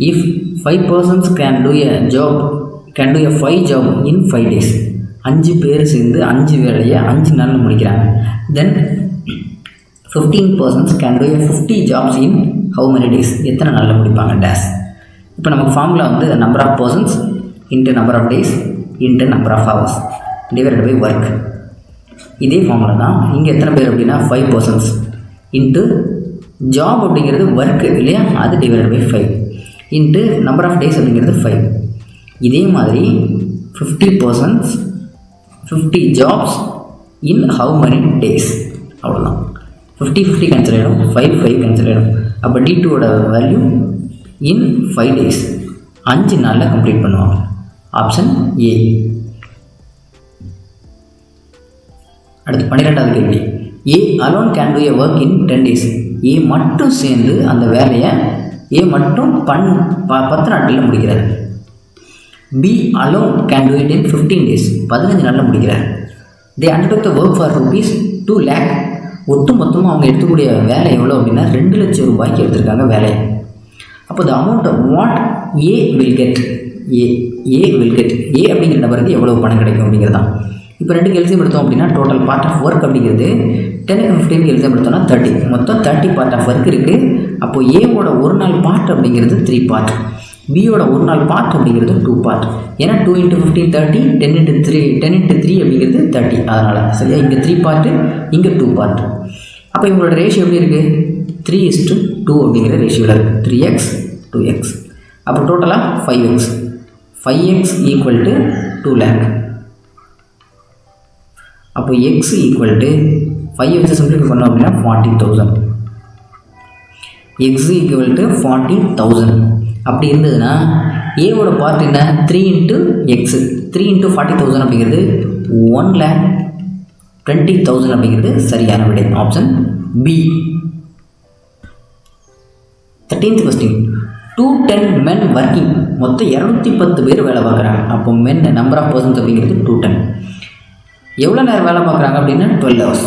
If 5 persons can do a 5 job in 5 days. 5 பேர் சேர்ந்து 5 வேலையை 5 நாளில் முடிக்கிறாங்க. தென் 15 persons can do a 50 jobs in how many days? எத்தனை நாளில் முடிப்பாங்க டேஸ். இப்போ நமக்கு ஃபார்முலா வந்து number of persons into number of days into number of hours divided by work. இதே ஃபார்முலா தான் இங்கே எத்தனை பேர் அப்படின்னா 5 persons இன்ட்டு ஜாப் அப்படிங்கிறது ஒர்க்கு இல்லையா, அது divided by 5 into number of days அப்படிங்கிறது 5. இதே மாதிரி 50 persons 50 jobs in how many days, அவ்வளோதான். 50 கேன்சல் ஆகிடும், 5 கேன்சல் ஆகிடும். அப்போ D2ஓட வேல்யூ இன் 5 days 5 நாளில் கம்ப்ளீட் பண்ணுவாங்க. Option A. அடுத்து 12வது கேள்வி. A alone can do a work in 10 days. A மட்டும் சேர்ந்து அந்த வேலையை மட்டும் 10 நாட்களில் முடிக்கிறார். B alone can do it in 15 days. 15 நாளில் முடிக்கிறார். They undertook the work for ₹2 lakh. ஒட்டு மொத்தமாக அவங்க எடுத்துக்கூடிய வேலை எவ்வளோ அப்படின்னா 2 லட்சம் ரூபாய்க்கு எடுத்திருக்காங்க வேலையை. அப்போ the amount what A will get, A அப்படிங்கிற நபருக்கு எவ்வளோ பணம் கிடைக்கும் அப்படிங்கிறது தான். இப்போ 2 எல்சிஎம் எடுத்தோம் அப்படின்னா டோட்டல் பார்ட் ஆஃப் ஒர்க் அப்படிங்கிறது 10 and 15 எல்சிஎம் எடுத்தோம்னா 30, மொத்தம் 30 பார்ட் ஆஃப் ஒர்க் இருக்குது. அப்போது ஏவோட ஒரு நாள் பார்ட் அப்படிங்கிறது 3 பார்ட், பியோட ஒரு நாள் பார்ட் அப்படிங்கிறது 2 பார்ட். ஏன்னா 2 × 15 30, 10 × 3 அப்படிங்கிறது 30. அதனால் சரியா இங்கே 3 பார்ட்டு இங்கே 2 பார்ட். அப்போ இவங்களோட ரேஷியோ எப்படி இருக்குது? 3:2 அப்படிங்கிற ரேஷியோவில் இருக்குது. 3x 2x. அப்போ டோட்டலாக 5x ஈக்குவல் டு 2 lakh. அப்போ X equal to 5x simplify பண்ணோம் அப்படின்னா 40,000. X equal to 40,000. அப்படி இருந்ததுன்னா ஏவோட பார்ட் என்ன? 3 × x. 3 × 40,000 அப்படிங்கிறது 1,20,000 அப்படிங்கிறது சரியான விடை. Option B. 13th question. 210 men working. மொத்தம் 210 பேர் வேலை பார்க்குறாங்க. அப்போ மென் நம்பர் ஆஃப் பர்சன்ஸ் அப்படிங்கிறது 210. எவ்வளோ நேரம் வேலை பார்க்குறாங்க அப்படின்னா 12 hours.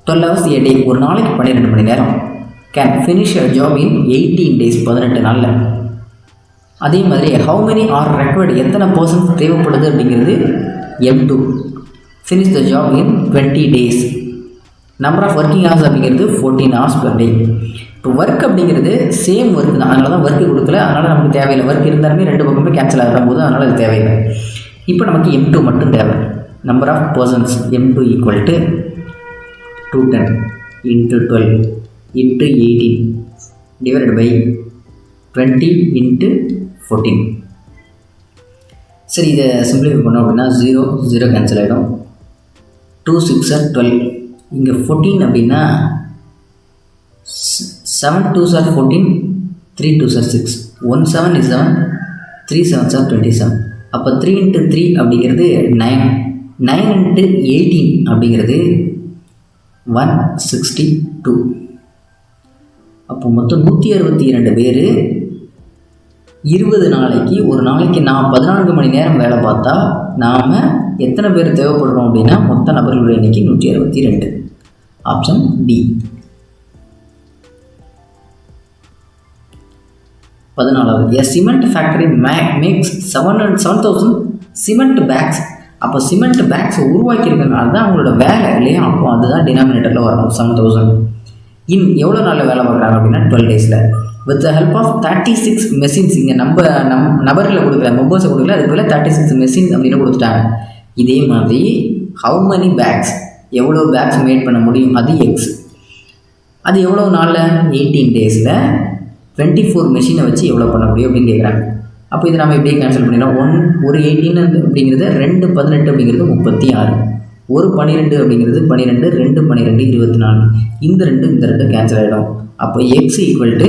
12 hours a day. ஒரு நாளைக்கு 12 மணி நேரம். Can finish a job in 18 days. 18 நாளில். அதே மாதிரி ஹவு மெனி ஆர் ரெக்வயர்டு, எத்தனை பர்சன்ஸ் தேவைப்படுது அப்படிங்கிறது M2. Finish the job in 20 days. Number of working hours அப்படிங்கிறது 14 hours per day. இப்போ ஒர்க் அப்படிங்கிறது சேம் ஒர்க் தான், அதனால தான் ஒர்க்கு கொடுக்கல, அதனால் நமக்கு தேவையில்லை. ஒர்க் இருந்தாலுமே 2 பக்கமே கேன்சல் ஆகிற போது அதனால் அது தேவையில்லை. இப்போ நமக்கு M2 மட்டும் தேவை. Number of persons M2 equal to 210 × 12 × 18 divided by 20 × 14. சரி, இதை சிம்பிளிஃபை பண்ணோம் அப்படின்னா 0 கேன்சல் ஆகிடும். 2 6 are 12. இங்கே 14 அப்படின்னா 7 2s are 14, 3 2s are 6, 1 7 is 7, 3 7s are 27. அப்போ 3 × 3 அப்படிங்கிறது 9, 9 × 18 அப்படிங்கிறது 162. அப்போ மொத்தம் 162 பேர் 20 நாளைக்கு, ஒரு நாளைக்கு நான் 14 மணி நேரம் வேலை பார்த்தா நாம் எத்தனை பேர் தேவைப்படுறோம் அப்படின்னா மொத்த நபர்களுடைய எண்ணிக்கை 162. Option D. 14வது. A cement factory makes 7,000 cement bags. அப்போ சிமெண்ட் பேக்ஸ் உருவாக்கியிருக்கனால தான் அவங்களோட வேலை இல்லையா, அப்போ அதுதான் டினாமினேட்டரில் வரணும். 7,000 எவ்வளோ நாளில் வேலை பார்க்குறாங்க அப்படின்னா 12 days. With the help of 36 machines. இங்கே நபரில் கொடுக்கல, மெம்பர்ஸை கொடுக்கல, அதுக்கு பதில் 36 மெஷின்ஸ் அப்படின்னு கொடுத்துட்டாங்க. இதே மாதிரி ஹவு மெனி பேக்ஸ், எவ்வளோ பேக்ஸ் மேட் பண்ண முடியும், அது எக்ஸ். அது எவ்வளோ நாளில்? 18 days. 24 மெஷினை வச்சு எவ்வளோ பண்ண முடியும் அப்படின்னு கேட்குறாங்க. அப்போ இதை நம்ம எப்படியே கேன்சல் பண்ணிடலாம். ஒரு 18 அப்படிங்கிறது 2 18 அப்படிங்கிறது 36, 1 12 அப்படிங்கிறது 12, 2 12 24. இந்த 2 கேன்சல் ஆகிடும். அப்போ எக்ஸ் ஈக்குவல் டு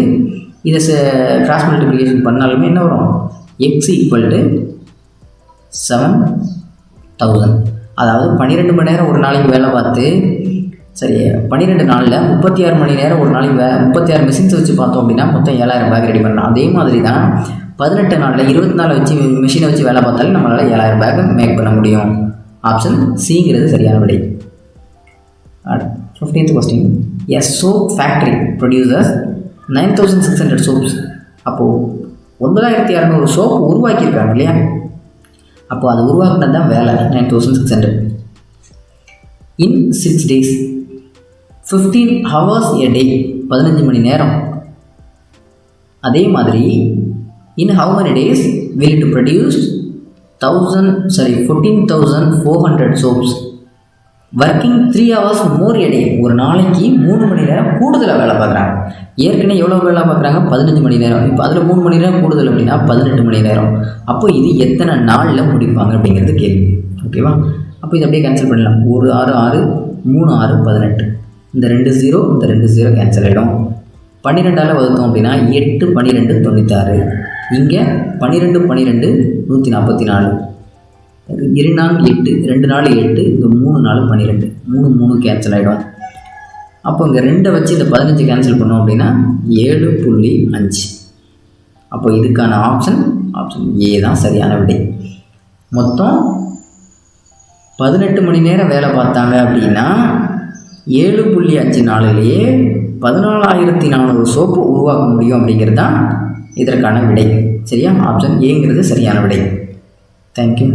இதை கிராஸ் மல்டிப்ளிகேஷன் பண்ணாலுமே என்ன வரும்? X equal to 7,000. அதாவது 12 மணி நேரம் ஒரு நாளைக்கு வேலை பார்த்து, சரி 12 நாளில் 36 மணி நேரம் ஒரு நாளைக்கு 36 மெஷின்ஸ் வச்சு பார்த்தோம் அப்படின்னா மொத்தம் 7,000 பேக் ரெடி பண்ணலாம். அதே மாதிரி தான் 18 நாளில் 24 வச்சு மெஷினை வச்சு வேலை பார்த்தாலும் நம்மளால் 7,000 பேக் மேக் பண்ண முடியும். ஆப்ஷன் சிங்கிறது சரியான விடை. 15th question. A soap factory produces 9600 soaps. அப்போது 9600 சோப்பு உருவாக்கியிருக்காங்க இல்லையா? அப்போது அது உருவாக்குனது தான் வேலை 9600. இன் 6 days 15 hours a day, 15 மணி நேரம். அதே மாதிரி in how many days will it produce 14,400 soaps, working 3 hours more a day. ஒரு நாளைக்கு 3 மணி நேரம் கூடுதலாக வேலை பார்க்குறாங்க. ஏற்கனவே எவ்வளோ வேலை பார்க்குறாங்க? 15 மணி நேரம். இப்போ அதில் 3 மணி நேரம் கூடுதல் அப்படின்னா 18 மணி நேரம். அப்போ இது எத்தனை நாளில் முடிப்பாங்க அப்படிங்கிறது கேள்வி. ஓகேவா? அப்போ இதை அப்படியே கேன்சல் பண்ணலாம். 1 6 6 3 6 18. இந்த 2 0 இந்த 2 0 கேன்சல் ஆகிடும். 12ஆல் வகுத்தோம் அப்படின்னா 8 12 96. இங்கே 12 12 144. 2 4 8, 2 4 8, இந்த 3 4 12, 3 3 கேன்சல் ஆகிடும். அப்போ இங்கே 2 வச்சு இந்த 15 கேன்சல் பண்ணோம் அப்படின்னா 7.5. அப்போ இதுக்கான ஆப்ஷன் ஏ தான் சரியான விடை. மொத்தம் 18 மணி நேரம் வேலை பார்த்தாங்க அப்படின்னா 7.5 நாளிலேயே 14,400 சோப்பு உருவாக்க முடியும் அப்படிங்கிறது தான் இதற்கான விடை. சரியா? ஆப்ஷன் ஏங்கிறது சரியான விடை. தேங்க்யூ.